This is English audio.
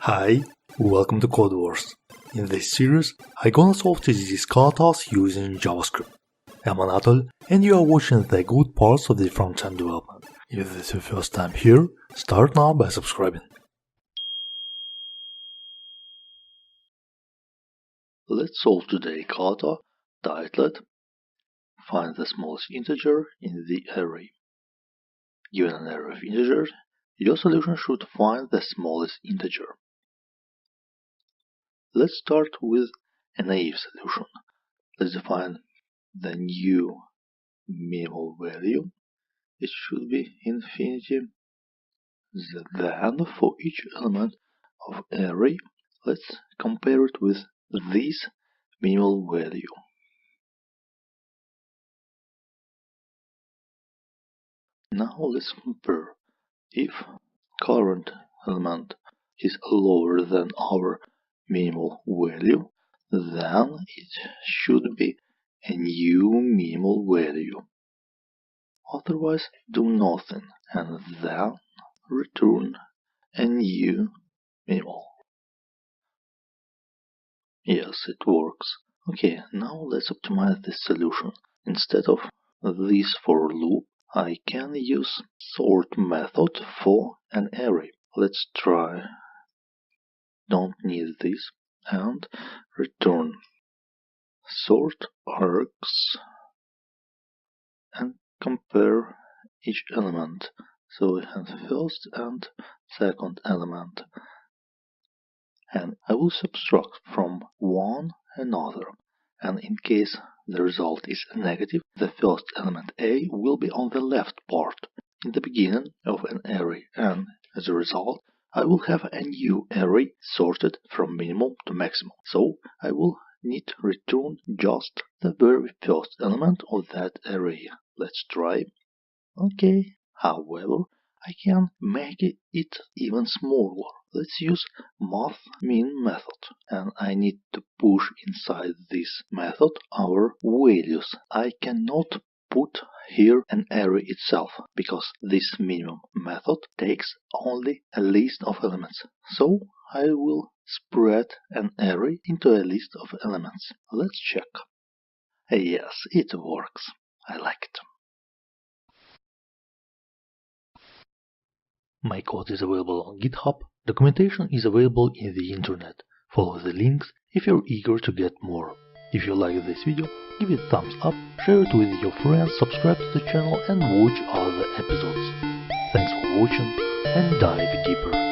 Hi, welcome to Codewars. In this series, I'm gonna solve TDD's katas using JavaScript. I'm Anatol, and you are watching the good parts of the front-end development. If this is your first time here, start now by subscribing. Let's solve today kata titled Find the smallest integer in the array. Given an array of integers, your solution should find the smallest integer. Let's start with a naive solution. Let's define the new minimal value. It should be infinity. Then for each element of array, let's compare it with this minimal value. Now let's compare. If current element is lower than our minimal value, then it should be a new minimal value. Otherwise, do nothing and then return a new minimal. Yes, it works. Okay, now let's optimize this solution. Instead of this for loop, I can use sort method for an array. Let's try. Don't need this and return sort args and compare each element. So we have first and second element. And I will subtract from one another. And in case the result is negative, the first element A will be on the left part in the beginning of an array, and as a result I will have a new array sorted from minimum to maximum. So I will need to return just the very first element of that array. Let's try. Okay, however, I can make it even smaller. Let's use mathMin method, and I need to push inside this method our values. I cannot put here an array itself, because this minimum method takes only a list of elements. So I will spread an array into a list of elements. Let's check. Yes, it works. I like it. My code is available on GitHub. Documentation is available in the internet. Follow the links if you're eager to get more. If you like this video, give it a thumbs up, share it with your friends, subscribe to the channel and watch other episodes. Thanks for watching and dive deeper.